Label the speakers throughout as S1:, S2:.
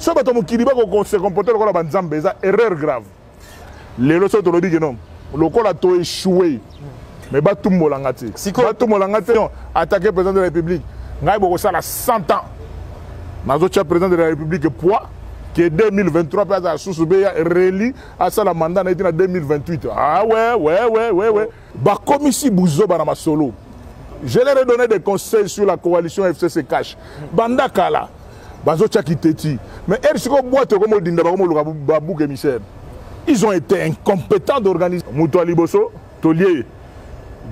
S1: so bato mokiliba ko se comporter lokola banzambe eza erreur grave lelo so to lobi que non lokola to échoué mais batumbolanga te batumbolanga te attaquer président de la République ngai boko sala 100 ans nazo tia président de la République poids que 2023 pas à sous-souber reli à ça la mandat na été en 2028 ah ouais ba commissi bouzo bana masolo je leur ai donné des conseils sur la coalition FCC Cash banda kala bazo tia kiteti mais eriko boîte comme odinda ba comme babouke Michel ils ont été incompétents d'organiser Moutoua Liboso Tolier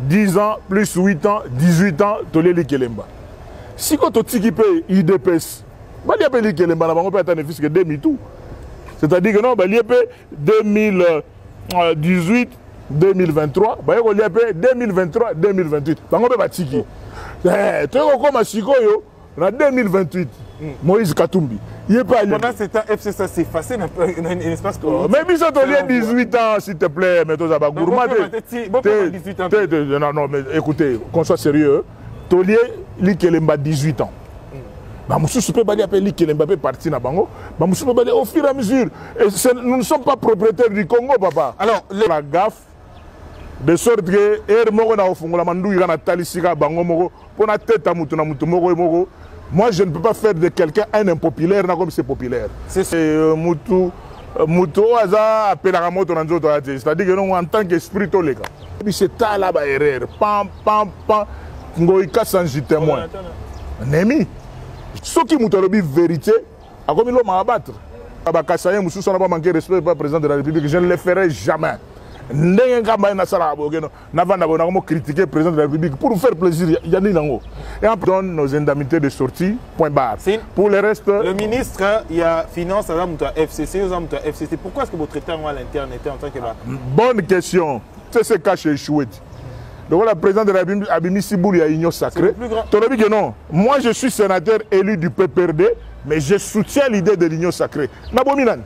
S1: 10 ans plus 8 ans 18 ans Tolier Likelemba si quand tu t'équipes IDPS il y a des gens qui ont demi-tout. C'est-à-dire que non, il y a 2018, 2023, il y a 2023, 2028. Il y a des en 2028, Moïse Katumbi.
S2: Pendant ce temps, FCC s'est effacé dans un espace comme
S1: mais il y a 18 ans, s'il te plaît, mais tu as non, mais écoutez, qu'on soit sérieux, Tolier, Likelemba 18 ans. Nous ne parti na bango. Au fur et à mesure. Nous ne sommes pas propriétaires du Congo, papa. Alors, la gaffe, de sorte que, moi, je ne peux pas faire de quelqu'un un impopulaire comme c'est populaire. C'est Moutou Aza c'est-à-dire que nous, en tant qu'esprit, c'est là la erreur. Pam, Ngoïka sans témoin. Nemi. Ce qui m'a vérité, a commis l'homme à abattre. Abakasaye Moussou n'a pas manqué respect par le président de la République. Je ne le ferai jamais. N'a critiqué le président de la République pour nous faire plaisir. Et on donne nos indemnités de sortie, point barre. Pour le reste.
S2: Le ministre, il y a finance à FCC, FCC. Pourquoi est-ce que vous traitez à l'interne en tant que.
S1: Bonne question. C'est ce cas chez Chouet. Donc le président de la République, Abimi Siboul, il y a union sacrée. Non. Moi, je suis sénateur élu du PPRD, mais je soutiens l'idée de l'union sacrée. Nabominan.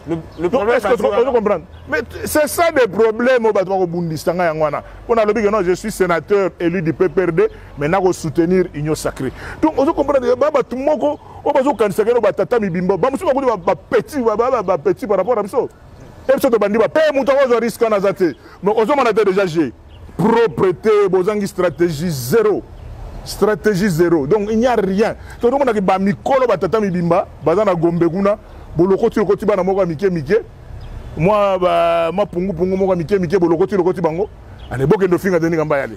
S1: Le problème, est-ce que tu comprends? Mais c'est ça le problème au Bundistanga. On a le dit que non, je suis sénateur élu du PPRD, mais je soutenir l'union sacrée. Donc, on comprend que tout le monde, on va cancer au Batata Mibimbo. Petit par rapport à ça. Et ça, on va payer mon risque en azate. Mais on a déjà j'ai. Propreté, bozangi stratégie zéro. Stratégie zéro. Donc il n'y a rien. Tout le monde a dit que Mikolo Batata Mibimba, Bazana Gombeguna, Boloko Tilokoti Bana Moga Mike Mike. Moi, Pungu Moga Mike Mike, Boloko Tilokoti Bango. Allez, beaucoup de films à donner en Bayali.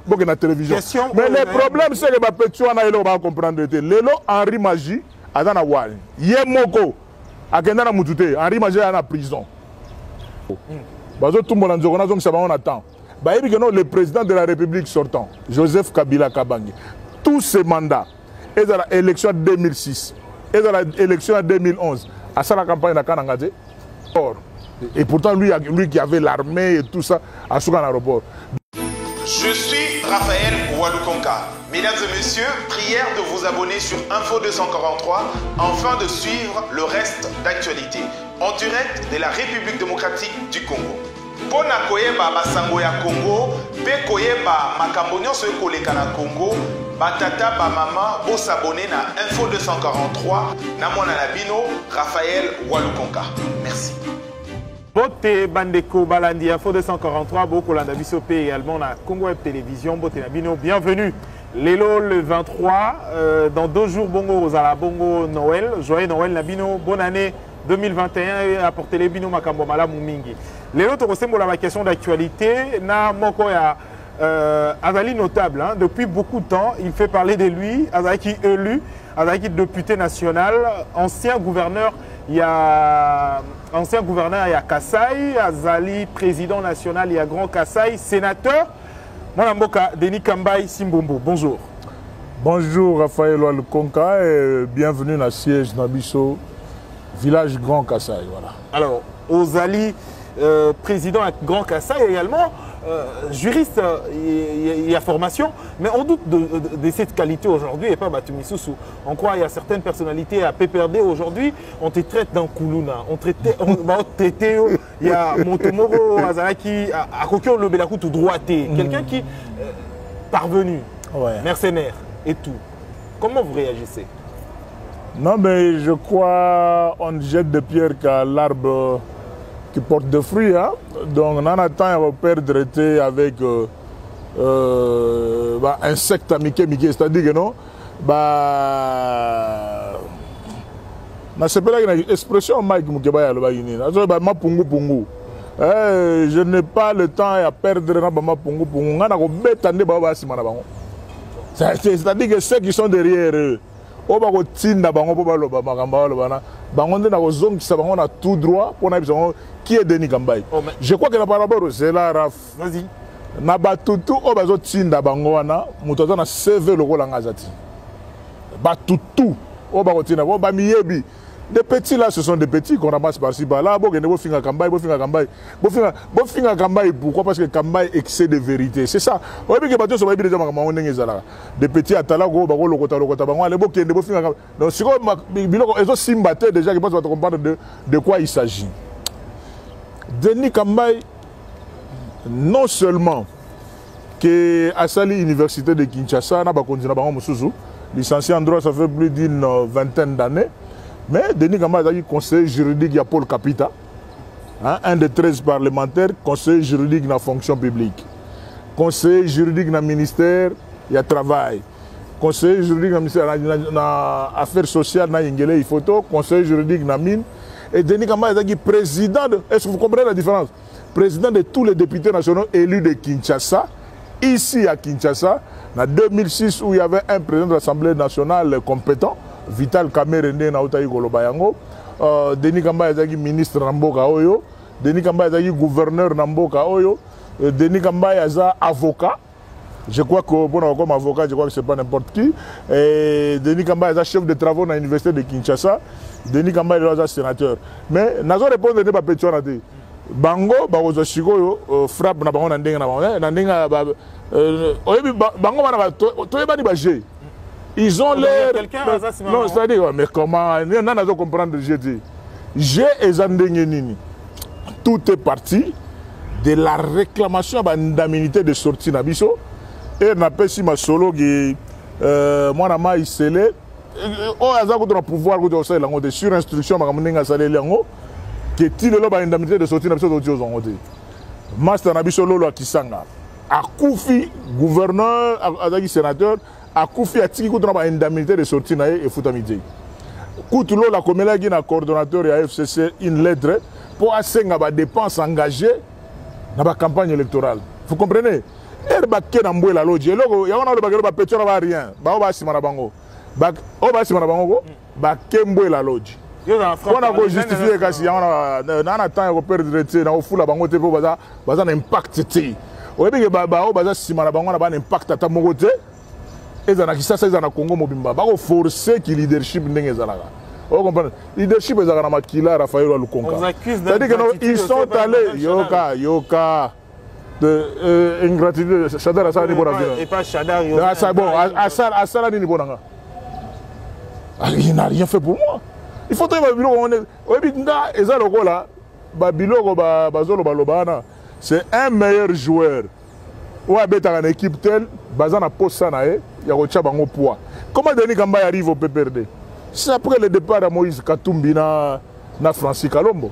S1: Beaucoup de télévision. Mais le problème, c'est que les Pétuana, ils vont comprendre. Lelo Henri Magie, Adana Wal. Yemoko, Akendana Moutouté, Henri Magie est en prison. Bazo tout le monde on attend. Le président de la République sortant, Joseph Kabila Kabangi, tous ces mandats, et dans l'élection 2006, et dans l'élection 2011, à ça la campagne de Kanangate, et pourtant lui qui avait l'armée et tout ça, à Sougan aéroport.
S3: Je suis Raphaël Walukonka. Mesdames et messieurs, prière de vous abonner sur Info 243 afin de suivre le reste d'actualité en direct de la République démocratique du Congo. Pona koyeba basango ya Congo, pe koyeba makambo nyonso ekoleka na Congo, batata ba mama bo s'abonner na Info 243 na mwana na bino Raphaël Walukonka. Merci.
S2: Bote Bandeko Balandi Info 243 Boko Landa Biso P également na Congo Web Télévision Bote Nabino bienvenue. Lelo le 23 dans 2 jours bongo Rosala bongo Noël, joyeux Noël Nabino, bonne année 2021 apportez les bino makambo malamu mingi. Lelo to kosembola ma question d'actualité na moko ya Azali notable hein, depuis beaucoup de temps, il fait parler de lui, Azali qui élu, Azali qui député national, ancien gouverneur, il y a Kasai, Azali président national, il y a Grand Kasai, sénateur. Mon mboka Denis Kambai Simbombo. Bonjour.
S1: Bonjour Raphaël Walukonka et bienvenue dans le siège Nabiso, village Grand Kasai. Voilà.
S2: Alors, Ozali, président à Grand Kasai également, juriste, il y a formation, mais on doute de cette qualité aujourd'hui et pas Batumisusu. On croit qu'il y a certaines personnalités à PPRD aujourd'hui, on te traite dans Koulouna, on traite, il y a Montomoro, Azalaki, à Kokyo Lobelakou tout droité, quelqu'un qui parvenu, mercenaire et tout. Comment vous réagissez?
S1: Non, mais je crois qu'on ne jette de pierre qu'à l'arbre qui porte de fruits. Hein? Donc, on attend à perdre avec insectes miqué, c'est-à-dire que non, expression je n'ai pas le temps à perdre c'est-à-dire que ceux qui sont derrière eux tout droit qui est Denis Kambaye. Je crois que la parole c'est là Raf.
S2: Vas-y.
S1: Na batutu o bazo tinda bango wana muto na CV lokola ngazati. Batutu o ba kotina o ba miyebi. Des petits là ce sont des petits qu'on ramasse par-ci par-là. Bo gene bo finga Kambaye, bo finga Kambaye pourquoi parce que Kambaye excès de vérité. C'est ça. O bi ke bato so ba bi déjà makambo ndenge ezala. Des petits atala go ba ko lokota bango ale bo kende bo finga. Donc siko biloko ezo simbate déjà que pas comprendre de quoi il s'agit. Denis Kambaye non seulement que à Sali Université de Kinshasa, licencié en droit, ça fait plus d'une vingtaine d'années, mais Denis Kambaye est conseiller juridique, il y a Paul Capita, hein, un des 13 parlementaires, conseiller juridique dans la fonction publique, conseiller juridique dans le ministère, il y a travail, conseiller juridique dans le ministère des affaires sociales, il photo, conseiller juridique dans la mine, et Denis Kambaye est président de... Est-ce que vous comprenez la différence? Président de tous les députés nationaux élus de Kinshasa, ici à Kinshasa, en 2006 où il y avait un président de l'Assemblée nationale compétent, Vital Kamerende Naotaï Golobayango, Denis Kambaye est ministre Namboka Oyo, Denis Kambaye est gouverneur Namboka Oyo, Denis Kambaye est avocat. Je crois que bon, comme avocat, je crois que ce n'est pas n'importe qui. Et Denis Kambaye est chef de travaux dans l'université de Kinshasa. Denis Kambaye est sénateur. Mais nous avons répondu à des Bango, Barozo Chigo, frappe na bango na ndenga na bango. Na ndenga bango bana bagé. Ils ont l'air. Non, c'est-à-dire, mais comment? On a comprendre le GT. J'ai Ezandengenini. Tout est parti de la réclamation d'indemnité de sortie Nabiso. Et n'a pas si ma solo qui moi na ma iselé. Oh, aza ko na pouvoir ko do la ngote sur instruction ma ndenga salé lango. Que ti lelo ba indemnité de sortie Nabiso do tio zongote. Master Nabiso lolo akisanga. Akufi gouverneur azaki sénateur akufi atiki ko na indemnité de sortie na e futamité. Kutulo la komela qui na coordonnateur ya FCC une lettre pour asenga ba dépenses engagées dans la campagne électorale. Vous comprenez? Herba ke na mbwe la loji. Eloko ya wana lo bakelo ba petro ba rien. Ba o ba simana bango. Ba o ba simana bango ba ke mbwe la loji. On a justifié kasi ya wana na temps ko perdre te na ofula bango te po baza na impact te. O yebi ke ba o baza simana bango na ba impact ata moko te. Ezana kisasa ezana Congo mobimba. Ba ko forcer ki leadership ndenge ezalaka. Vous comprenez? Leadership est à Makila, Raphaël Lukonga. C'est-à-dire qu'ils sont allés, Yoka, de ingratitude, Chadar Assala Nibonanga.
S2: Et pas Chadar Yoka.
S1: Bon, Assala Nibonanga. Il n'a rien fait pour moi. Il faut que c'est un meilleur joueur. Ou à une équipe telle, Bazana Posanae, Yarocha Bango Poa. Comment Denis Kambaye arrive au PPRD? C'est après le départ de Moïse Katumbi na Francis Kalombo.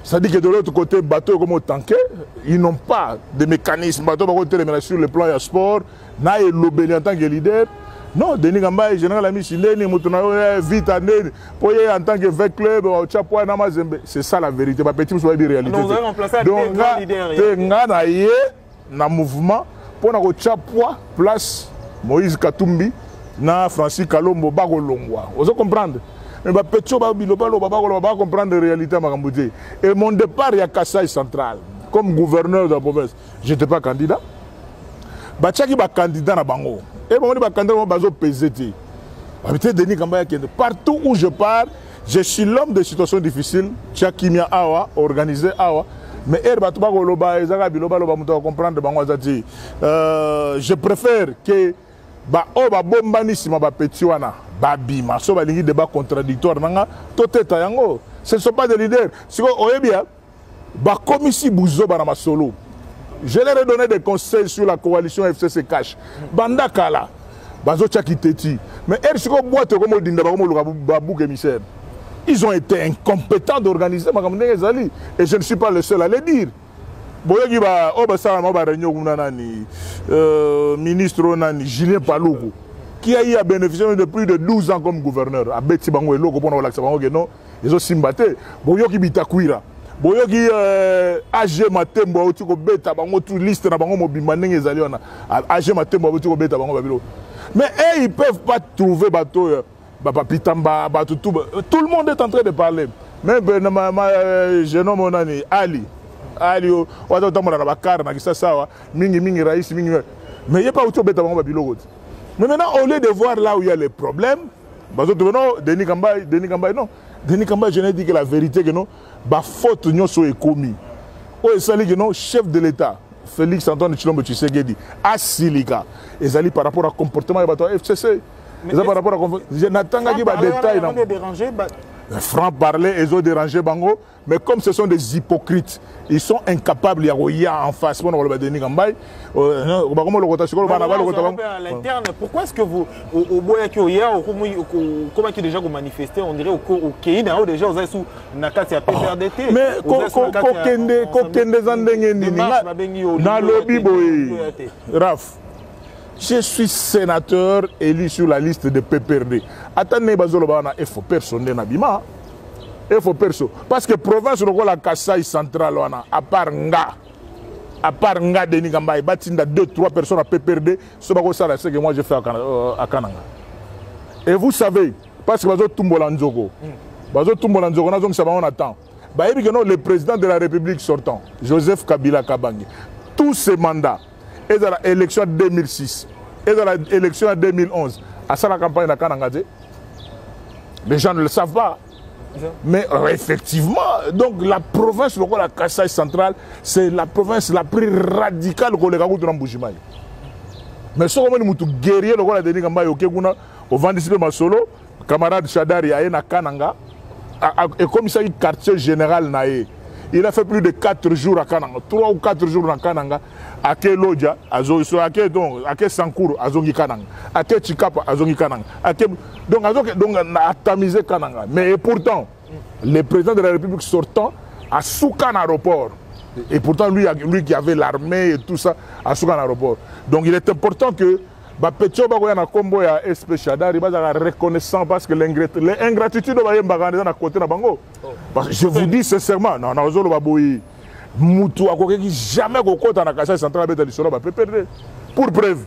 S1: C'est-à-dire que de l'autre côté, bateau comme au tanké, ils n'ont pas de mécanisme. Bateau sur le plan du sport, na et l'obéli en tant que leader. Non, Denis Kambaye, général ami, vite en tant que vec club, c'est ça la vérité. Petit soit de réalité.
S2: Donc vous avez remplacé un grand leader.
S1: Na mouvement pour na poids place Moïse Katumbi na Francis Kalombo Bagolongwa. Vous comprenez? Mais ba petcho ba biloba ba comprendre la réalité makambuté. Et mon départ à Kassai central comme gouverneur de la province, j'étais pas candidat. Ba tchaki ba candidat na bango. Et bon ba candidat bazo PZT. Habité Denis Kambaye partout où je pars, je suis l'homme de situations difficiles, tchakimia awa organisé awa. Mais je préfère que les débats contradictoires ce ne sont pas des leaders. Je leur ai donné des conseils sur la coalition FCC Cash. Bandakala. bazo tchaki teti. Mais ersiko boîte comme odinda ba comme babou émissaire. Ils ont été incompétents d'organiser ma campagne ezali et je ne suis pas le seul à le dire. Boyogi ba obasa ma ba réunion nani ministre nani Julien Paluku qui a eu à bénéficier de plus de 12 ans comme gouverneur à Beti bango eloko pona wala bango que non ils ont simbate boyogi bitakwira boyogi AG Matembo oti ko beta bango tout liste na bango mobimba ndenge ezali wana AG Matembo oti ko beta bango babilo mais ils peuvent pas trouver bateau Pitamba tout le monde est en train de parler même jeune homme nani Ali o wata tamona na bakara na kisasa mingi raïs mingi mais il y a pas auto beta bango babilo. Mais maintenant, au lieu de voir là où il y a les problèmes, Denis Kambay, non. Denis Kambay, je n'ai dit que la vérité, que non, bah faute nous soit commis. Oh, et ça que non, chef de l'État, Félix Antoine Tshilombo Tshisekedi, à Silika, et ça par rapport au comportement de FCC. Mais par rapport à je n'attends pas des détails. Franc parler, ils ont dérangé Bango, mais comme ce sont des hypocrites, ils sont incapables, il y a en face, pourquoi
S2: est-ce que vous, au Boyaki, comment est-ce déjà vous manifestez, on dirait au Kéina, déjà vous êtes sous Nakati à PPRDT.
S1: Mais Raf, je suis sénateur élu sur la liste de PPRD. Attendez, il faut personne n'abima. Il faut personne. Parce que province, la Kasaï centrale, à part Nga, Denis Kambay, il y a 2-3 personnes à PPRD. C'est ce que moi j'ai fait à Kananga. Et vous savez, parce que on attend. Le président de la République sortant, Joseph Kabila Kabangi, tous ces mandats, et dans l'élection 2006, et dans l'élection 2011, à ça la campagne à Kananga, les gens ne le savent pas. Mais effectivement, donc la province, la Kasaï centrale, c'est la province la plus radicale que les Gagout Ramboujimaï. Mais ce que nous avons guerrier, le roi de Denis Kambay, au Vandisipe Masolo, camarade Chadari, à Kananga, et comme ça, il quartier général Naé. Il a fait plus de 4 jours à Kananga, 3 ou 4 jours à Kananga, à Kelodja, à Sankour, à Zongi Kananga, à Chikapa, à Zongi Kananga. Donc, à tamiser Kananga. Mais pourtant, le président de la République sortant à Soukan aéroport. Et pourtant, lui qui avait l'armée et tout ça, à Soukan aéroport. Donc, il est important que Petio Bagoyana Kombo ya SP Chadari va reconnaissant parce que l'ingratitude va y avoir à côté de Bango. Parce que je vous dis sincèrement, non, non, Zolo Baboui, Moutou a jamais au côté de la Kassai centrale de l'Isolo va perdre. Pour preuve,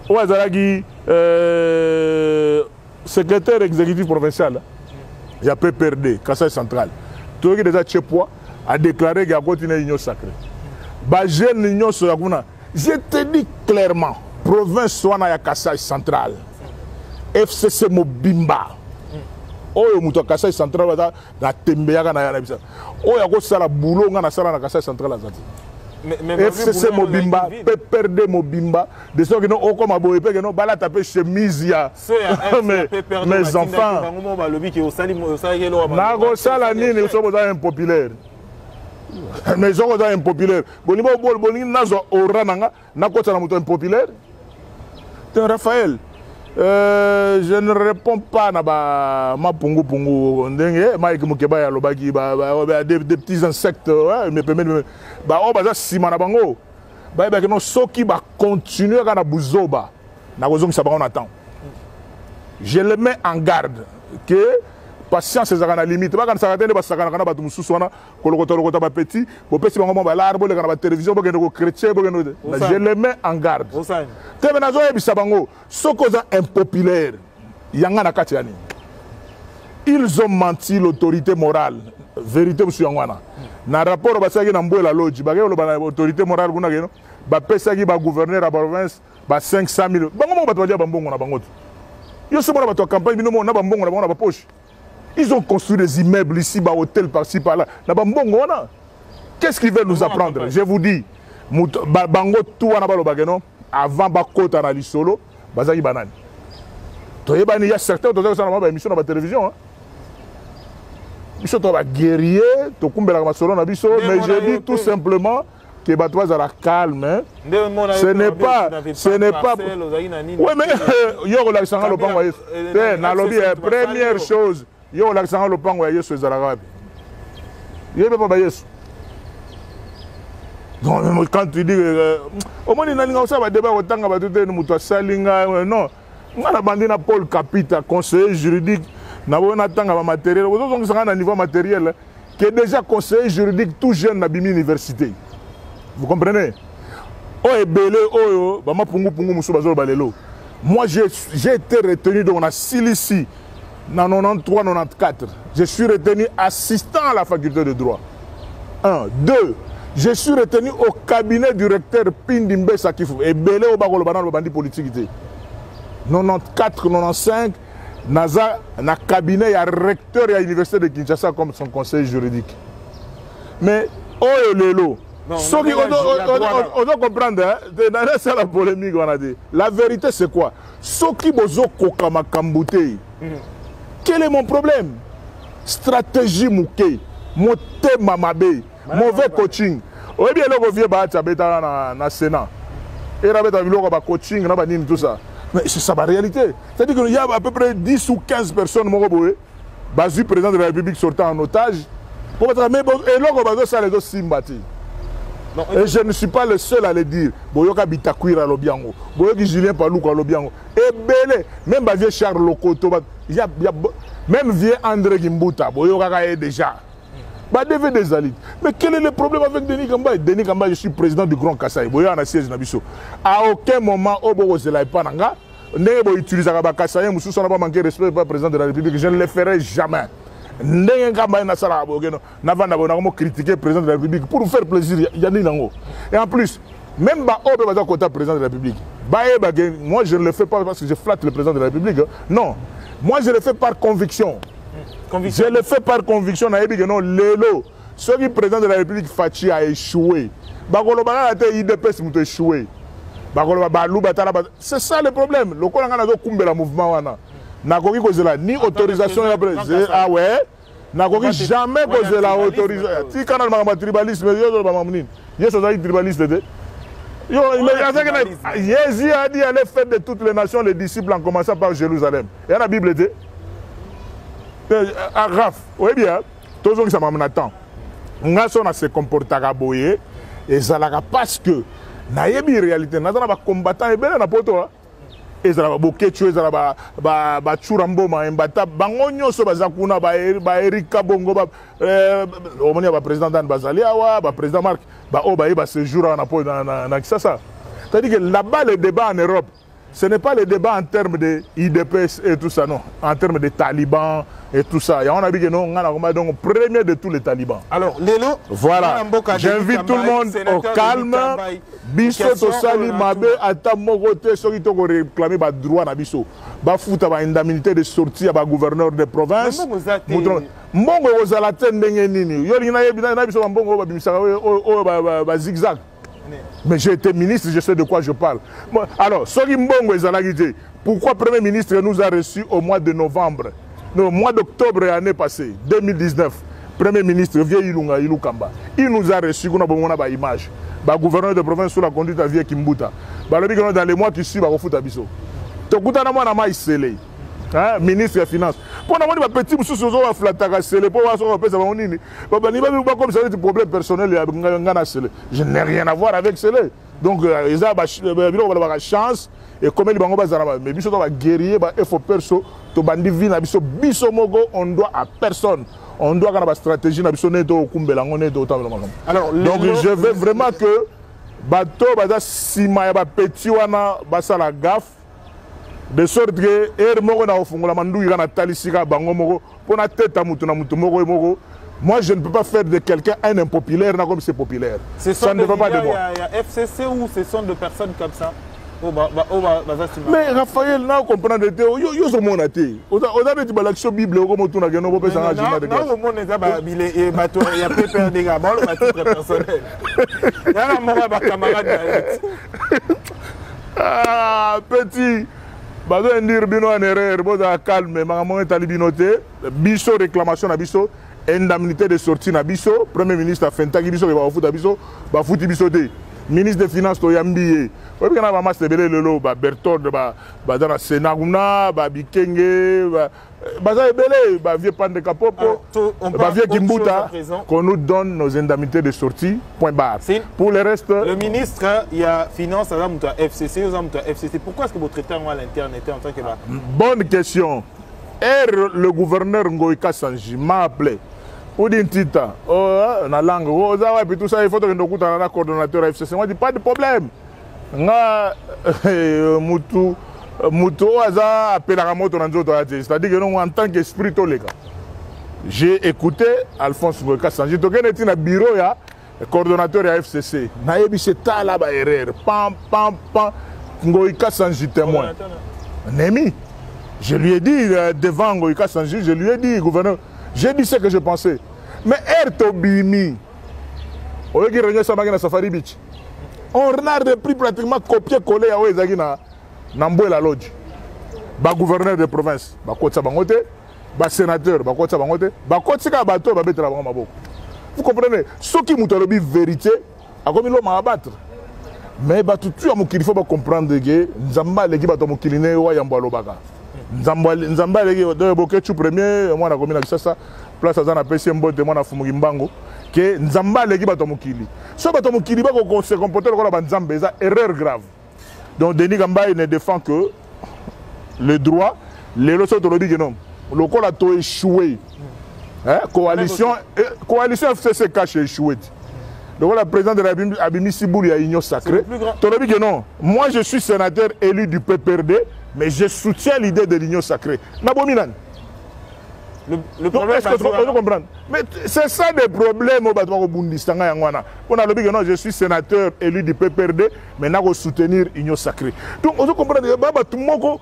S1: Ouazalagi, secrétaire exécutif provincial, il a PPRD, Kassai centrale. Tout le déjà Tchepois a déclaré qu'il y a continué l'union sacrée. Bajen l'union sacrée. Je te dis clairement. Province Swana ya Kassai centrale. FCC Mobimba. Oyo muto Kassai centrale da tembeya na yana bisa. Oyo ko sala boulot nga na sala na Kassai centrale azati. FCC Mobimba, PPRD Mobimba, de ceux qui n'ont aucun maboye que non bala taper chemise ya. Mes enfants. Na go sala nini so boza impopulaire. Mais ils sont impopulaires. Raphaël, je ne réponds pas à ma pungu pungu. Des petits insectes. Je le mets en garde que patience c'est à la limite. Pas quand ça atteint pas ça quand on a tout soussoana, colocota ba petit, bo petit bango ba l'arbre le kana télévision bo gendo chrétien bo gendo. Je le mets en garde. Te menazo e bisabango, sokoza impopulaire. Yanga na katiani. Ils ont menti l'autorité morale. Vérité monsieur Yangwana. Na rapport ba saki na mbola lodge, ba gelo ba autorité morale kuna geno, ba pesaki ba gouverneur à province, ba 500 000. Bango mo ba todia ba mbongo na bango. Yo se mona ba to campagne bino na ba mbongo na bango na ba poche. Ils ont construit des immeubles ici, des hôtels par-ci, par-là. Qu'est-ce qu'ils veulent nous apprendre? Je vous dis, Bango tout avant Bakota na Lisolo, Bazaki Banane. Il y a certains qui ont une émission dans la télévision. Ils sont guerriers, mais je dis tout simplement, que Batois à la calme. Hein. Ce n'est pas. Oui, mais yo l'accent le pan voyez. Na lobby première chose, yo l'accent le pan voyez sur les Arabes. Yo pas voyez. Non, quand tu dis au moins il y a ça va débat autant que va tout muto salinga non. On a bandé na Paul Capita conseiller juridique na bona tanga ba matériel. Vous donc à niveau matériel qui est déjà conseiller juridique tout jeune na bimi université. Vous comprenez? Oh, moi, j'ai été retenu dans la Cilicie, en 93-94. Je suis retenu assistant à la faculté de droit. 1. 2. Je suis retenu au cabinet du recteur Pindimbe Sakifou. Et belé au bagolo banal au bandit politique. 94-95, Naza, na cabinet, il y a recteur à l'université de Kinshasa comme son conseil juridique. Mais, oh, lelo. Ce qui on doit comprendre, hein, c'est la polémique on a dit. La vérité c'est quoi? Ce qui bozo kokama kambouté. Quel est mon problème? Stratégie mouké, moté mamabé, mauvais coaching. Oui bien là on vient battre na Sénat. Et là on va coaching, on va dire tout ça. Mais c'est ça la réalité. C'est-à-dire qu'il y a à peu près 10 ou 15 personnes qui Bazu président de la République sortant en otage. Et là on va dire ça les deux symbati. Et je ne suis pas le seul à le dire. Boyoka Bitakuira Lobiango, Boyoki Julien Palouka Lobiango. Et belé, même vieux Charles Lokoto, même vieux André Gimbuta, Boyoka est déjà. Bah, devait des alites. Mais quel est le problème avec Denis Kamba? Denis Kamba, je suis président du Grand Kassai. Boyoka na siège Nabiso. À aucun moment, Obo Zela Pananga, Nebo utilise Kaba Kassai, Moussou n'a pas manqué respect pour le président de la République. Je ne le ferai jamais. Ndenge kamba na sala bogeno na vanda bona comme critiquer le président de la République pour faire plaisir yani nango. Et en plus même ba obe baza kota président de la République. Moi je ne le fais pas parce que je flatte le président de la République. Non. Moi je le fais par conviction. Je le fais par conviction na yebi que non lelo. Ceux qui président de la République Fachi a échoué. Bakolo bana te IDPS muto échoué. Bakolo balu batala. C'est ça le problème. Le ko ngana zo kumbela mouvement wana. Nakoki kozela ni autorisation ya président. Ah ouais. Nakoki jamais kozela autorisation. Si kana ma tribalisme yo ba mamnine. Yo so tribaliste de. Yo il a Jésus a dit aller faire de toutes les nations les disciples en commençant par Jérusalem. Et la Bible dit Araf, oui bien. Tous ceux qui ça m'amène temps. Ngaso na se comportaka boye et ça la parce que na yebi réalité na ba combattant et bela na poto. Ezala boke tu ezala ba churambo ma mbata bango nyonso bazakuna ba Erika Bongo ba omoni ba président Dan Bazali awa ba président Marc ba o ba séjour na Kisasa. C'est-à-dire que là-bas le débat en Europe ce n'est pas le débat en termes de IDPS et tout ça non, en termes de talibans et tout ça. Et on a dit que non, on a donc premier de tous les talibans.
S2: Alors Lelo,
S1: voilà. J'invite tout le monde au calme. Biso tosali mabe ata mogote soki to réclamer ba droit na biso. Ba futa ba indemnité de sortie ba gouverneur de province. Mbongo ozala te ndenge nini. Yo lina yebina na biso mbongo ba bimisaka o ba zigzag. Mais j'ai été ministre, je sais de quoi je parle. Alors, soki mbongo ezalaki te. Pourquoi Premier ministre nous a reçus au mois de novembre? Non, au mois d'octobre l'année passée, 2019. Premier ministre, vieux Ilou Kamba. Il nous a reçus, on a besoin d'une image. Le gouverneur de province sous la conduite de Vieux Kimbuta. Dans les mois qui suivent, il faut faire ça. Donc, on a ministre des Finances. Pour avoir des petits bouchons sur le flattaka, c'est le pouvoir sur le pays. Comme ça, des problèmes personnels, je n'ai rien à voir avec cela. Donc, ils ont la chance. Et comme ils ont mais ils sont guerriers, il faut perso, on doit à personne. On doit avoir une stratégie. Alors, donc, je veux vraiment que bateau, sima, petit, la gaffe, de sorte que moi je ne peux pas faire de quelqu'un un impopulaire comme c'est populaire. Ça ne dépend pas de moi.
S2: Il y a FCC ou ce sont de personnes comme ça?
S1: Mais Raphaël, là, on comprend que yo so mon até. On a dit l'action Bible comme tout na geno pe sanga jina de classe.
S2: Non, mon eza ba bile et bateau il y a pépère des gars, bon le titre personnel. Il y a mon camarade.
S1: Ah, petit. Bazo ndir bino en erreur, boza calme, maman talibinoté, biso réclamation na biso indemnité de sortie na biso, Premier ministre a fait biso ke ba futa biso, ba futi biso te. Ministre des Finances to yambiye. Obi kana ba master belé lelo ba Berthold ba dans la Sénat guna ba Bikenge ba za belé ba vieux Pande Kapopo ba vieux Kimbuta qu'on nous donne nos indemnités de sortie point barre. Pour le reste
S2: le ministre il y a finance à FCC aux FCC. Pourquoi est-ce que vous traitez à l'interne en tant que
S1: bonne question. Le gouverneur Ngoïka Sanji m'a appelé. Tita, na langue, et tout ça, il faut que nous écoutons un coordonnateur FCC. Moi, je dis pas de problème. C'est-à-dire que nous, en tant qu'esprit, j'ai écouté Alphonse Ngoïka Sanji. Donc, il est dans le bureau, le coordonnateur de FCC. C'est là la erreur. Pam, pam, pam. Ngoïka Sanji témoin. Némi. Je lui ai dit devant Ngoïka Sanji, je lui ai dit, gouverneur, j'ai dit ce que je pensais. Mais Ertobimi, on a repris pratiquement copier-coller à Oezagi dans la lodge. Le gouverneur de province, le sénateur, vous comprenez? Ce qui est vérité, il faut abattre. Mais il faut comprendre que Nzamba legi bato mokiline wa yambalo baka. Nzamba legi de bokechu premier moi na komina kisasa place azana pesi mbote moi na fumuki mbango que Nzamba legi bato mokili. So bato mokili ba ko se comporter comme ba Nzamba eza erreur grave. Donc Denis Gamba ne défend que le droit les leçons de lobi genom. Le col a to échoué. Hein coalition FCC cache échoué. Donc le président de la Abimi Sibouli a union sacrée. Non. Moi je suis sénateur élu du PPRD, mais je soutiens l'idée de l'union sacrée. Nabominan. Le problème, est-ce que tu comprends? Mais c'est ça le problème au Bundistanga. On a le dit que non, je suis sénateur élu du PPRD, mais je soutenir l'union sacrée. Donc on comprend que tout le monde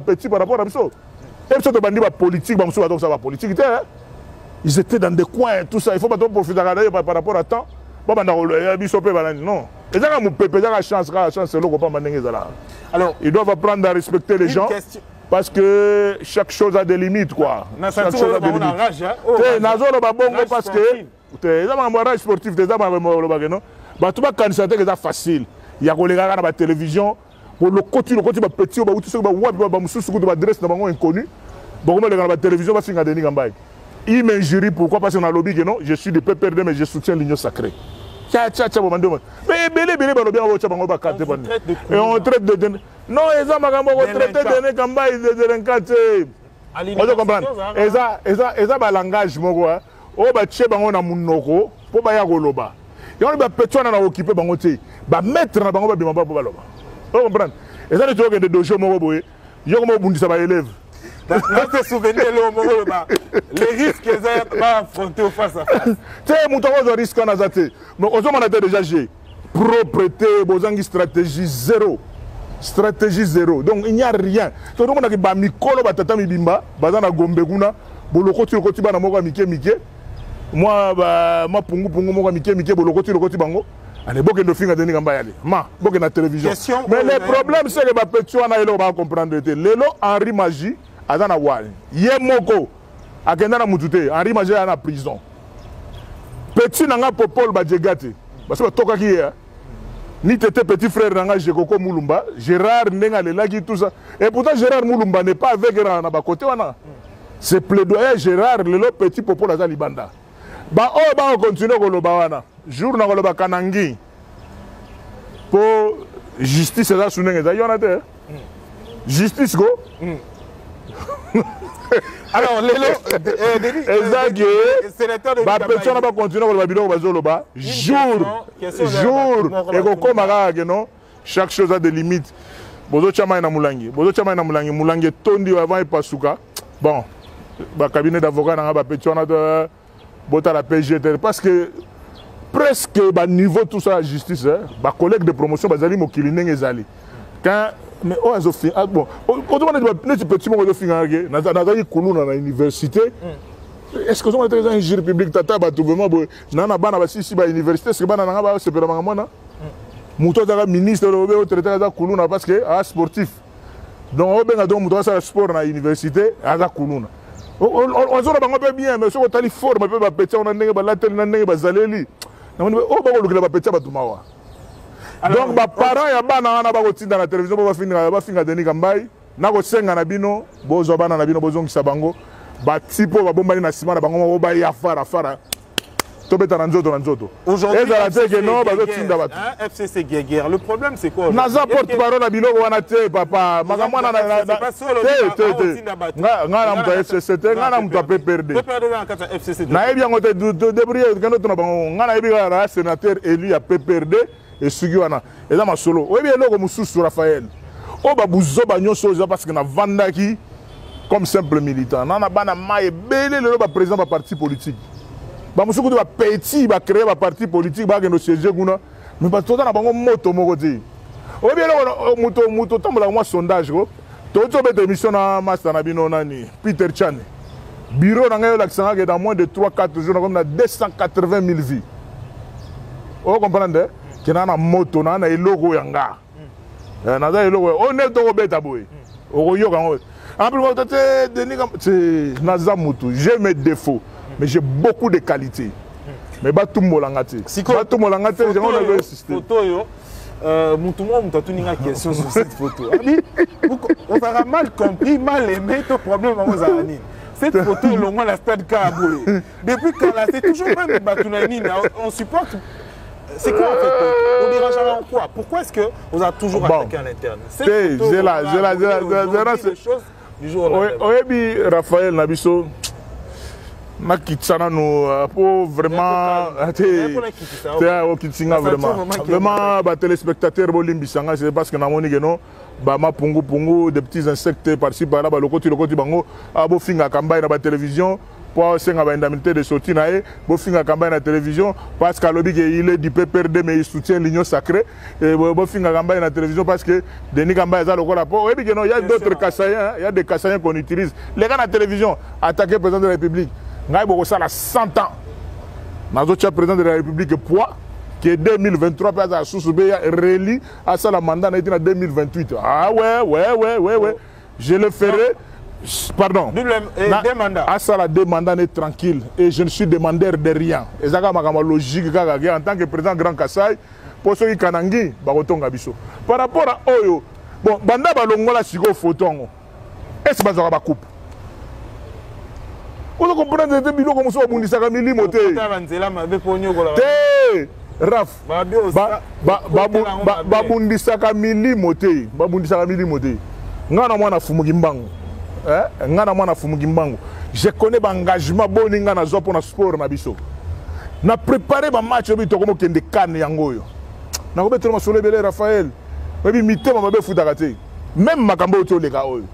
S1: petit par rapport à ça. Et ça politique, politique. Ils étaient dans des coins, tout ça. Il ne faut pas profiter par rapport à temps. Non. Alors, ils doivent apprendre à respecter les gens. Parce que chaque chose a des limites, quoi. Chaque chose a des limites. Parce que les gens sportifs, les gens c'est facile. Il y a des gens à la télévision. Pour le côté petit, il m'injurie pourquoi? Parce qu'on a lobby que non, je suis du PPRD mais je soutiens l'union sacrée. Mais et on traite de non, ils ont traité de Kamba de délinquants. On comprend. Ils ont un langage mogo. Oh bah tché bango na munoko pour ba ya goloba. Et on va petit na occuper bango té. Ba mettre na bango ba bimamba pour baloba. On comprend. Et ça tu vois que de dojo mogo boye. Yo mo bundisa ba élève.
S2: Notre souvenir, les risques qu'ils ont affrontés face à face.
S1: Tu sais, nous risque en azaté. Mais on a déjà j'ai propreté, bozangi stratégie zéro. Stratégie zéro. Donc il n'y a rien. Tout le monde a dit bah mikolo batata mibimba, bazana gombeguna, boloko tu lokoti bana moka mike mike. Moi bah ma pungu moka mike mike boloko tu lokoti bango. Allez, beaucoup de filles à Denis Gamba yali. Beaucoup de la télévision. Mais le problème c'est que bah petit on a eu va comprendre. Lelo Henri Magie. Azana wali yemoko akenda na mutute Henri Magie na prison petit nanga popol badjegate parce que toka ki ni tete petit frère nanga Jekoko Mulumba Gérard Ndenga lelaki tout ça et pourtant Gérard Mulumba n'est pas avec na ba côté wana c'est plaidoyer Gérard lelo petit popol azali banda ba o ba continuer ko loba wana jour na ko loba kanangi pour justice za sunenge za yonate justice go
S2: alors,
S1: chaque chose a des limites. Bon, cabinet d'avocat parce que presque niveau tout ça la justice, collègue de promotion quand mais bon, quand on a des petits moments de finir, on a des université. Est-ce que vous avez un jury public tata batoulement nana bana ici ba université c'est bana nanga ba c'est vraiment mona muto da ministre au traité da kuluna parce que sportif Donc on a donc moto ça sport na université aza kuluna. On zona bango pe bien mais so tali forme pe ba petit on a ndenge ba latel na ndenge ba zaleli. Na on ba ko lukela ba petit ba tumawa. Donc ba parents ya bana na ba ko tinda na télévision ba finga Denis Kambai na ko senga na bino bozo bana na bino bozongisa bango ba tipo ba bombali na sima na bango ba ya fara.
S2: Aujourd'hui, FCC guerre. Le problème, c'est quoi?
S1: Naza porte-parole à Biloko Wanate, papa.
S2: C'est pas solo.
S1: Sénateur élu à PPRD et Sugiwana. Et là, ma solo. Oui, bien, là, Moussou Raphaël. Oh, babouzo, bagnon, chose, parce que na Vandaki, comme simple militant. Nana Bana Maye, belé, le président du parti politique. Bamusuku va petit va créer un parti politique va gagner siège guna mais pas tout na bango moto moko ti o bien moto tambola moi sondage ko to bete émission na master na bino nani Peter Chan bureau na ngayo l'accent que dans moins de 3-4 jours comme na 280 000 vies o comprendre que na moto na eloko yanga na za eloko on est to beta boy o yo kan en plus Denis c'est naza moto j'ai mes défauts mais j'ai beaucoup de qualités. Mais tout le monde a été. Tout le monde a été. J'ai un système.
S2: Photo yo. Tout le monde a une question sur cette photo. On aura mal compris, mal aimé ton problème à vos amis. Cette photo, on la stade Kaboulé. Depuis quand là, c'est toujours même Batounani. On supporte. C'est quoi en fait? On dérange en quoi? Pourquoi est-ce qu'on a toujours attaqué à l'interne?
S1: C'est
S2: des choses du jour au lendemain.
S1: Oui, Raphaël Nabiso. Makitsana no pour vraiment vraiment ba téléspectateurs bolimbisanga c'est parce que na moni geno ba mapungu des petits insectes par-ci par-là ba lokoti bango abo finga kambai na ba télévision pour senga ba indemnité de sortie na e bo finga kambai na télévision parce que lobi que il est du PPRD mais il soutient l'union sacrée et bo finga kambai na télévision parce que Denis Kambai za lokola po et bien il y a d'autres Kassaïens il y a des Kassaïens qu'on utilise les gars na télévision attaquer président de la République. Ngaïbo ça a 100 ans. Nazo tia président de la République poids qui est 2023 puis à sous-souber relis à ça la mandat en 2028. Ah ouais. Je le ferai. Pardon.
S2: Deux mandats.
S1: À ça la deux mandats est tranquille et je ne suis demandeur de rien. Et ça ma logique en tant que président Grand Kassai pour ceux qui kanangi bakotonga biso. Par rapport à Oyo. Bon, banda balongola siko photo ngo. Est-ce que ça va coupe? Vous comprenez que vous avez dit que milimo te. Raf. Babundisaka milimo te. Babundisaka milimo te. Ngana mwana fumuki mbangu. Ngana mwana fumuki mbangu. Je connais l'engagement boninga na zo pour sport na biso. Na préparer ma match bi to komo kende kan yango yo. Na ko betelo masole belé Raphaël. Babi mitema mabe futaka te. Même makambo to leka oyo.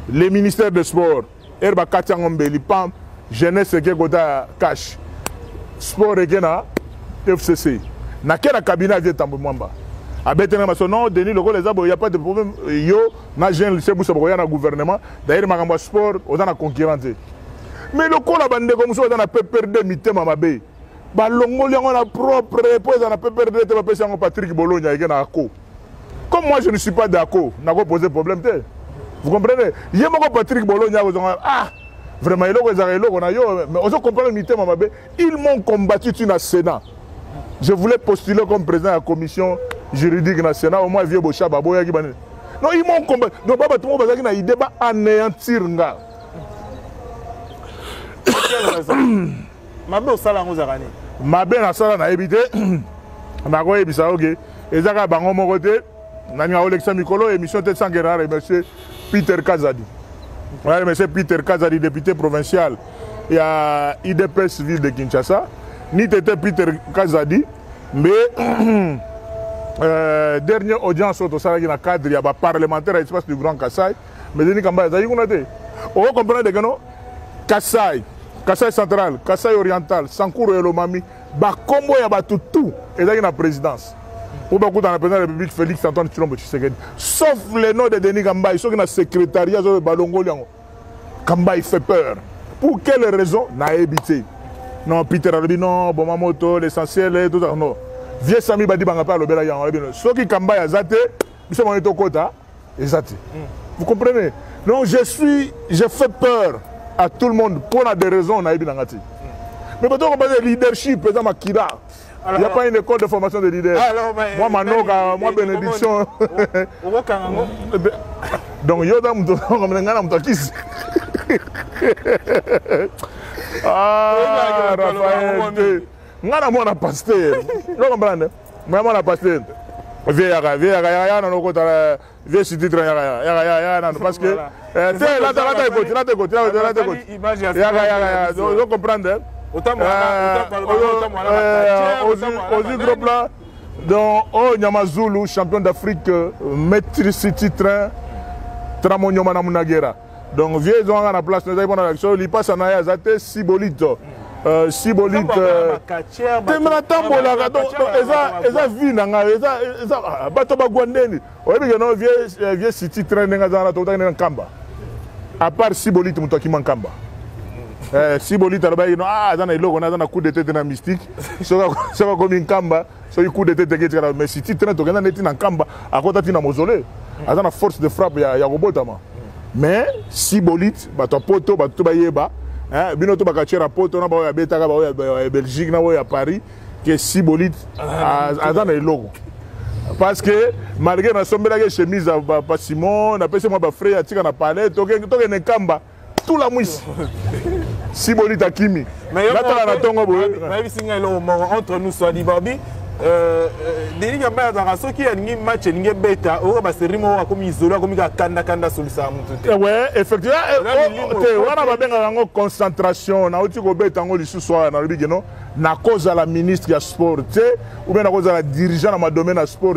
S1: Le ministère des Sports Herba Katiangombe, Lipam, jeunesse qui est cash. Sport et FCC. Na quel cabinet vient tambo mwamba. Abetena maso non Denis Loko les abo, il y a pas de problème. Yo na jeune c'est boussa boya na gouvernement. D'ailleurs makamba sport on a concurrence. Mais le ko la bande comme ça on a PPRD mitema mabe. Ba longoli on a propre pose on a PPRD te pesa ngo Patrick Bologna et na ko. Comme moi je ne suis pas d'accord, n'a pas posé problème te. Vous comprenez? Il y a Patrick Bologna, vraiment, ils m'ont combattu dans le Sénat. Je voulais postuler comme président de la commission juridique dans le Sénat, au moins vieux Bocha Baboya. Non, ils m'ont combattu. Non, pas tout le monde il débat anéantir.
S2: Quelle raison? Mabé au salon aux aranis.
S1: Mabé na sala na évité. Na ko ebisa ok. Ezaka bango mo côté. Nanya Olexa Mikolo émission tête sans guerre monsieur Peter Kazadi. Ouais, monsieur Peter Kazadi, député provincial. Il y a IDPS ville de Kinshasa. Ni était Peter Kazadi, mais dernière audience au Salagi dans le cadre, il y a un parlementaire à l'espace du Grand Kassai. Mais Denis Kambai, on comprend que non Kassai, Kassai central, Kassai oriental, Sankuru et Lomami, Bakombo y a tout et là il y a la présidence. Pour beaucoup dans la présidence de la République, Félix Antoine Tshilombo Tshisekedi. Sauf le nom de Denis Kambai, ceux qui ont le secrétariat de Balongo Liango. Kambai fait peur. Pour quelle raison? N'a évité. Non, Peter a dit non, bon moto, l'essentiel et tout ça. Non. Vieux Sami Badi Bangapa, le Bela Yang. Ceux qui Kambai a zaté, ils sont en Kota. Exact. Vous comprenez? Donc j'ai fait peur à tout le monde pour des raisons. Mais quand on parle de leadership, par exemple, à Kira, il n'y a pas une école de formation de leader. Moi, Manoka, moi, bénédiction. Donc, Yoda, ah, Raphaël, moi, on a pasteur. Vous comprenez? Moi, on a pasteur. Viens si titre, parce que vous comprenez? Donc, Nyamazulu, champion d'Afrique, maîtrise titre, Tramonio Manamunagera. Donc, vieux ont la place, nous avons l'action, il passe en Ayazate, Sibolito. Sibolite temena tambola eza vie nanga eza bato bagwandeni oyebi no vie city train nga zana to tanga nkamba à part Sibolite muto akima nkamba Sibolite arabayi no zana iloko na zana coup de tête na mystique soka komi nkamba so coup de tête ke mais city train to gana neti na nkamba akota tina mausolée azana force de frappe ya robotama mais Sibolite bato poto bato bayeba bino to bakachera poto na ba ya betaka ba ya Belgique na ya Paris que Sibolite azana eloko parce que malgré na sombela ke chemise ba Simon na pese moi ba frère atika na palais to ke ne kamba tout la mouisse Sibolite akimi
S2: mais là na tongo bo mais bisinga eloko entre nous soit dit Barbie Denis Gamba dans ce qui a un match et bêta, on va se remettre comme isolé, comme il kanda sur le salon.
S1: Ouais, effectivement, on a bien une concentration, on a aussi un bêta en ce soir dans le bigeno, na cause à la ministre du sport, ou bien na cause à la dirigeante dans le domaine du sport,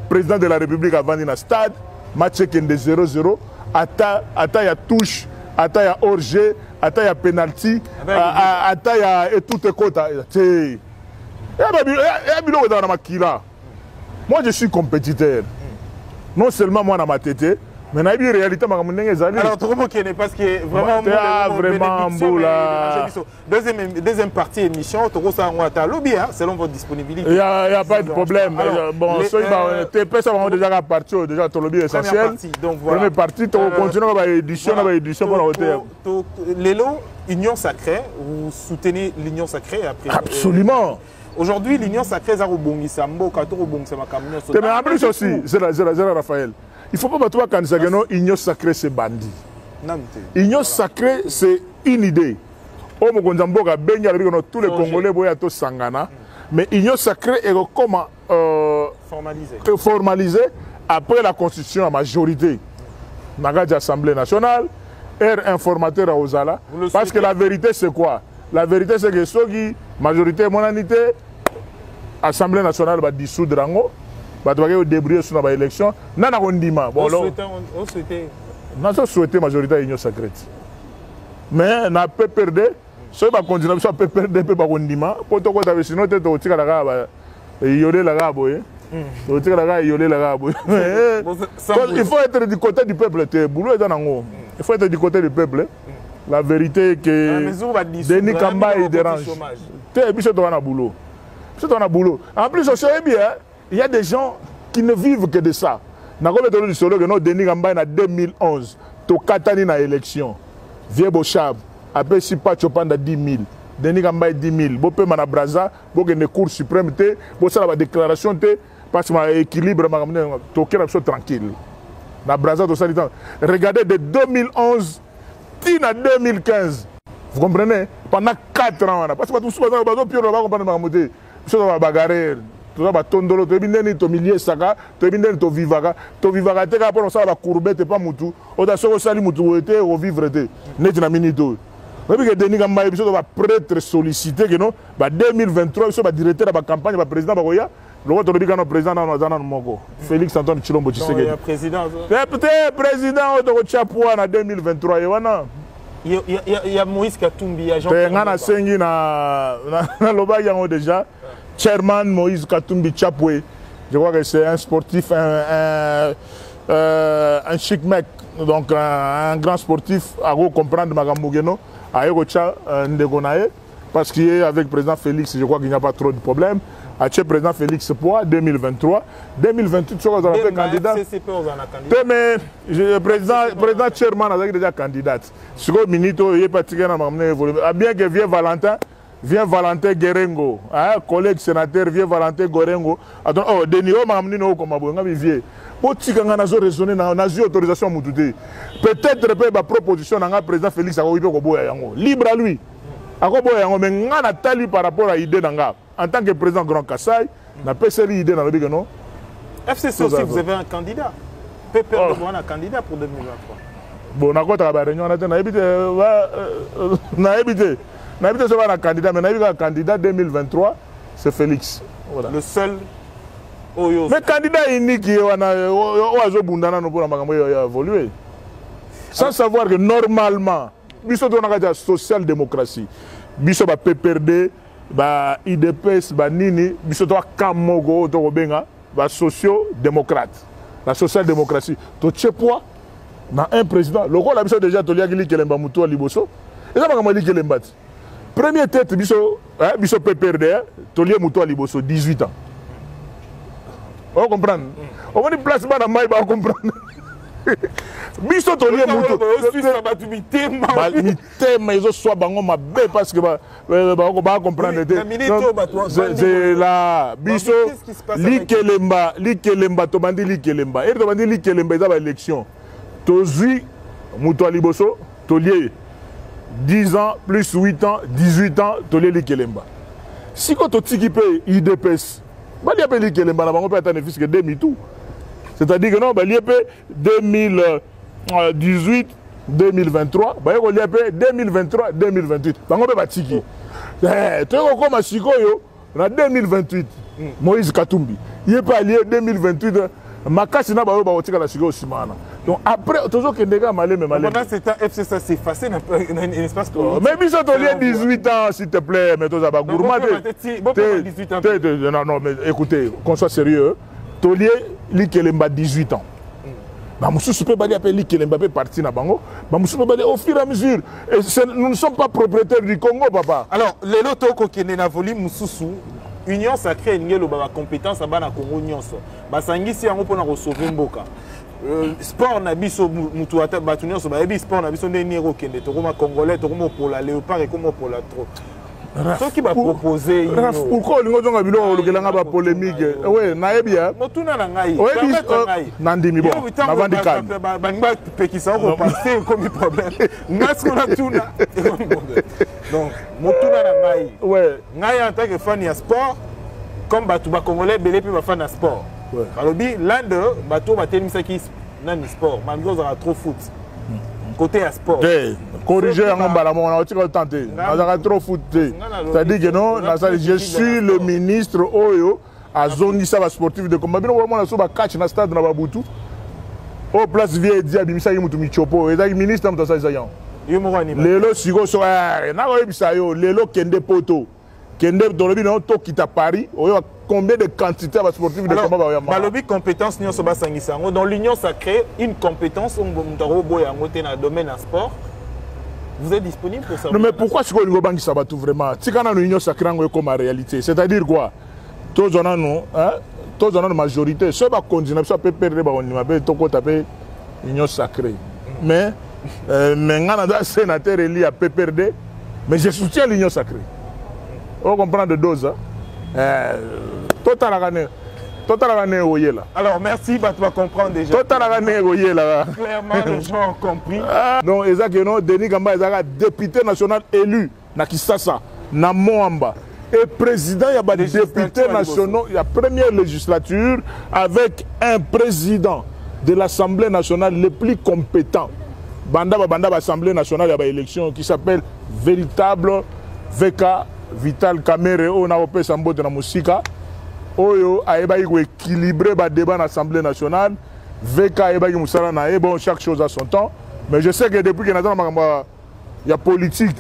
S1: président de la République a vendu dans le stade, match qui est de 0-0, ata ya touche, ata ya hors-jeu, ata ya penalty, ata ya et tout est quota. Moi je suis compétiteur. Non seulement moi dans ma tête, mais dans la réalité,
S2: alors trop moqué parce que vraiment deuxième partie émission, selon votre disponibilité.
S1: Il n'y a pas de problème. Bon, TP ça va déjà partir déjà ton lobby essentiel. Première partie, on continue à édition pour la
S2: Lélo, Union Sacrée, vous soutenez l'Union Sacrée après?
S1: Absolument.
S2: Aujourd'hui, l'Union Sacrée, c'est Sambo,
S1: mais en plus aussi, c'est Raphaël. Il ne faut pas battre quand l'Union Sacrée, c'est bandit. L'Union Sacrée, c'est une idée. Tous les Congolais, mais l'Union Sacrée est comment formalisée après la Constitution à majorité. Dans l'Assemblée nationale, informateur à Ozala. Parce que la vérité, c'est quoi? La vérité, c'est que ceux qui, majorité, monanité, Assemblée nationale va dissoudre rango, va débrouiller sur l'élection. Nana Rondima. Bon, on souhaitait majorité à l'Union Sacrée. Mais na peut perdre, ceux qui continuent à peut perdre, peut pas Rondima. Pour tout le monde, sinon, tu es au tir à la raba, il y a la rabo. Au tir à la raba, il y a la rabo. Il faut être du côté du peuple. Il faut être du côté du peuple. La vérité est que Denis Kamba il dérange. En plus, il y a des gens qui ne vivent que de ça. Denis Kamba en 2011, to Katani na élection. Vieux Bochab, après si pas Chopin 10 000. Denis Kamba 10 000. Bopé mana Braza, bopé une cour suprême, bopé la déclaration, parce que l'équilibre, to tranquille. Na Braza, regardez de 2011. En 2015, vous comprenez? Pendant 4 ans, parce que tout ce que vous comprenez, tout va bagarrer, tout va tondolo, tout va milier saka, tout va vivre, tout va vivre, pour ça va courber, pas mutu, au dassaut au sali mutu, au vivre, net na minito. Mais que Denis Gamba va prêtre sollicité que non, 2023, il va directeur de la campagne, le président Bagoya. Le président dans Mogo, Félix Antoine Chilombo Tshisekedi.
S2: Président
S1: de Tchapoua en 2023.
S2: Il y a Moïse Katumbi, il y a Jean
S1: Pierre déjà. Chairman Moïse Katumbi Tchapoué. Je crois que c'est un sportif, un chic mec, donc un grand sportif à comprendre Magambougeno, à Egocha Ndegonae, parce qu'il est avec le président Félix, je crois qu'il n'y a pas trop de problèmes. atie président Félix Poa 2023 2028 soki ozala mpe candidat te mais président chairman azalaki déjà candidate sikoyo minute oyo ye patikana makambo na évolue bien que Vieux Valentin Guérengo, collègue sénateur Vieux Valentin Guérengo, oh Denis o makambo nini okoma boye ngabi vie po tikanga nazo raisonner na zwi autorisation mutu te peut-être pe ba proposition na nga président Félix akoki pe koboya yango libre à lui akoboya yango mais nga na tali par rapport à idée na nga en tant que président Grand Kassai na peseli idée na lobi que non
S2: FCC aussi vous avez un candidat peur de voir un candidat pour 2023
S1: bon nakota ba réunion na te na ebite na ebite un candidat, mais un candidat 2023, c'est Félix. Voilà.
S2: Le seul.
S1: Mais candidat unique, il a évolué. Sans savoir que normalement, il y a la social-démocratie, il y a la PPRD, IDPS, Nini, il y a Kamogo, la socio-démocrate. La social-démocratie. Tu sais quoi? Un président, le rôle a déjà Liboso. Et ça, première tête, biso PPRD, Tolie Moutou Liboso, 18 ans. On comprend? On va dire place bas maï, on comprend. Biso Tolie Moutou. Mais ils soient bango ma bé parce que on va comprendre. C'est là, biso Likelemba, Tomandi Likelemba. Et Tomandi Likelemba, ils ont l'élection. Tozi Moutou Liboso, Tolie. 10 ans, plus 8 ans, 18 ans, tu les Kelemba. Si tu as équipé IDPS, tu as appelé Kelemba, tu as attendre que 2000 c'est-à-dire que non, tu as 2018, 2023, tu as 2023, 2028. Tu as appelé tu as comme 2028, Moïse Katumbi. Il n'est pas lié 2028. Makasi na ba ba tika la sigo simana. Donc après toujours que ndeka malé mais malé.
S2: Pendant ce temps FC ça s'est effacé dans un espace politique.
S1: Mais biso to lié 18 ans s'il te plaît, mais toi ça va gourmand. Non mais écoutez, qu'on soit sérieux, to lié li kelemba 18 ans. Ba mususu pe ba li appelé kelemba pe parti na bango. Ba mususu pe ba au fur et à mesure. Et nous ne sommes pas propriétaires du Congo papa.
S2: Alors les loto ko kende na volume mususu Union sacrée ngelo ba compétence aba na Congo nyonso. Ba sangisi yango pona ko sauver mboka. Sport na biso mutu ata batu nyonso ba ebi sport na biso ndeni ro kende to koma congolais to koma pour la léopard et koma pour la trop. Ce qui va proposer
S1: pourquoi lingo zonga bilo lokelanga ba polémique. Ouais, na ebia.
S2: Motuna na ngai.
S1: Nandimi bon. Avant de calme.
S2: Ba ngba pekisa ko passer comme problème. Ngasko na tuna. Donc, motuna na ngai.
S1: Ouais.
S2: Ngai en tant que fan de sport, comme batu ba congolais belé pe ba fan de sport. Ouais. Balobi l'un de bato ba telimisa ki nan sport, malgré ça trop foot. Côté à sport.
S1: Corriger en bas, on a tenté. On a trop foot. C'est-à-dire que non, je suis le ministre Oyo à zone sportif de combat. On a un catch dans le stade de Nababutu. Au place vieille dia bimisa yimutu michopo. Et ministre de ça zayan. Lelo sigo so na ko ebisa yo lelo kende poto. Kende dolobi non to kita Paris. Oyo combien de quantité de sportifs de combat ba yamba.
S2: Balobi compétence nyonso ba sangisa. Dans l'union sacrée, une compétence on boya ngote na domaine à sport. Vous êtes disponible pour ça?
S1: Non mais pourquoi ce que nous bangi ça tout vraiment? Si quand on union sacrée on comme réalité, c'est-à-dire quoi? Tous on a non, hein? Tous on a une majorité. Ce ba continuer ça peut perdre ba on ma to ko taper union sacrée. Mais ngana da sénateur élu à PPRD, mais je soutiens l'union sacrée. On comprend de dose.
S2: Alors merci, tu vas comprendre déjà. Clairement, les gens ont compris.
S1: Donc, exactement, Denis Gamba est député national élu na Kisasa, na Moamba. Et président, il y a des députés nationaux, il y a première législature avec un président de l'Assemblée nationale le plus compétent. Banda l'Assemblée nationale, il y a une élection qui s'appelle véritable VK Vital Kamere, on a opé Sambo de la musique. Oyo aeba iko équilibrer ba débat à l'Assemblée nationale. VK aeba ki musala na e bon chaque chose à son temps. Mais je sais que depuis que il y a politique.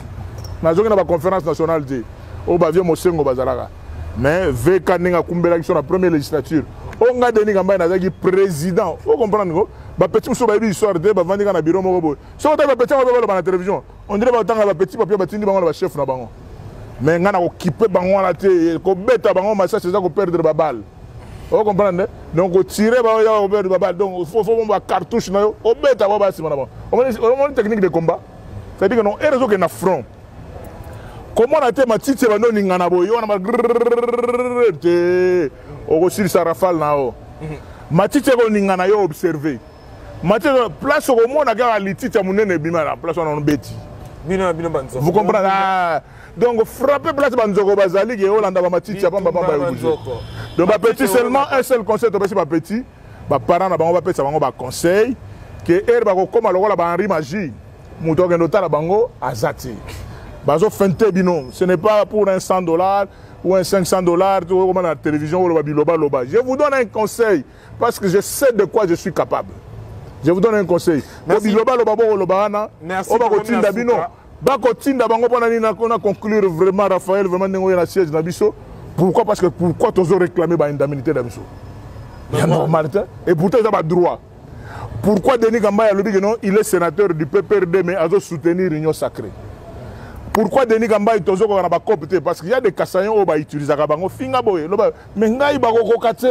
S1: Na zoki na ba conférence nationale de o ba vie mosengo bazalaka. Mais VK ninga kumbela ki sur la première législature. On a Denis Gamba na zaki président. Vous comprenez ko? Ba petit muso ba bi histoire de ba vandika na bureau moko boy. So ta ba petit ba ba na télévision. On dirait ba tanga ba petit papier ba tindi bango ba chef na bango. mais ngana occupé bango la te ko beta bango massa c'est ça ko perdre ba balle. Vous comprenez? Donc on tire ba ya ko perdre ba balle. Donc faut ba cartouche na yo o beta ba sima na ba. On technique de combat. C'est dire que non, et réseau que na front. Comment on a été matiti bando ningana boyo on a te o sur sa rafale na o. Matiti ko ningana yo observer. Matiti place au monde a lititi munene bima la place on beti. Vous comprenez? Ah, donc frapper place banzoko bazali ke Hollande ba matiti ya pamba pamba yo. Donc ba petit seulement un seul conseil to ba petit, ba parents na bango ba pesa bango ba conseil que er ba ko koma lokola ba Henri Magie. Muto ke notala bango azati. Bazo fente bino, ce n'est pas pour un $100 ou un $500 comme la télévision ou le biloba loba. Je vous donne un conseil parce que je sais de quoi je suis capable. Je vous donne un conseil. Merci. Merci. On a conclure vraiment Raphaël vraiment dans siège d'Abisso. Pourquoi? Parce que pourquoi tu as réclamé l'indemnité d'Abisso? Il y a normal. Et pourtant, tu as droit. Pourquoi Denis Gamba il est sénateur du PPRD mais il a soutenir l'Union sacrée? Pourquoi Denis Gamba est toujours dans la COP? Parce qu'il y a des Kassaillons qui utilisent la bango finga boy. Mais il y a des kokate.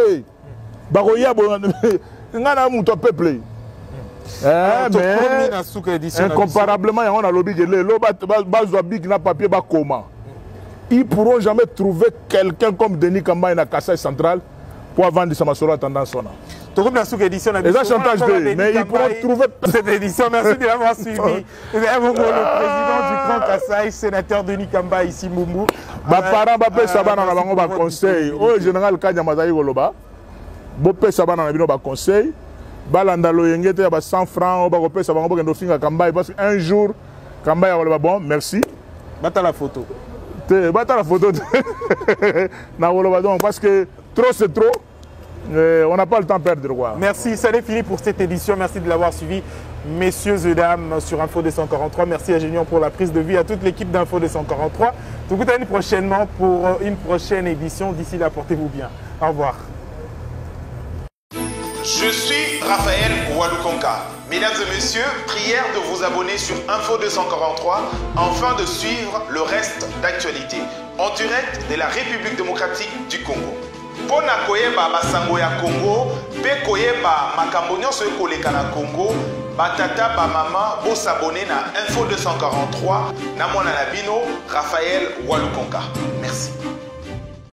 S1: Bagoya un peuple. Mais incomparablement, on a lobby papier comment. Ils ne pourront jamais trouver quelqu'un comme Denis Kamba dans Kassai central pour vendre sa massola tendance. Les chantage mais ils pourront trouver
S2: cette édition. Merci de l'avoir suivi. Le président du Grand Kassai, sénateur Denis Kamba ici Moumou.
S1: Mes parents bapé sabana na bango ba conseil. O général Kanya Mazayi Goloba. Bopé sabana na bino ba conseil. Balanda loyengete ya ba 100 francs ba kopesa bango ba finga Kamba parce qu'un jour Kamba ya Goloba bon merci.
S2: Bata la photo.
S1: Bata la photo. Na Goloba donc parce que trop c'est trop. On n'a pas le temps de perdre. Quoi.
S2: Merci, ça est fini pour cette édition. Merci de l'avoir suivi, messieurs et dames, sur Info 243. Merci à Génion pour la prise de vue, à toute l'équipe d'Info 243. Tout à l'année prochainement pour une prochaine édition. D'ici là, portez-vous bien. Au revoir.
S3: Je suis Raphaël Walukonka. Mesdames et messieurs, prière de vous abonner sur Info 243 afin de suivre le reste d'actualité en direct de la République démocratique du Congo. Pona koyeba basango ya Congo, pe koyeba makambo nyonso ekoleka na Congo, batata ba mama bo s'abonner na Info 243 na mwana na bino Raphaël Walukonka. Merci.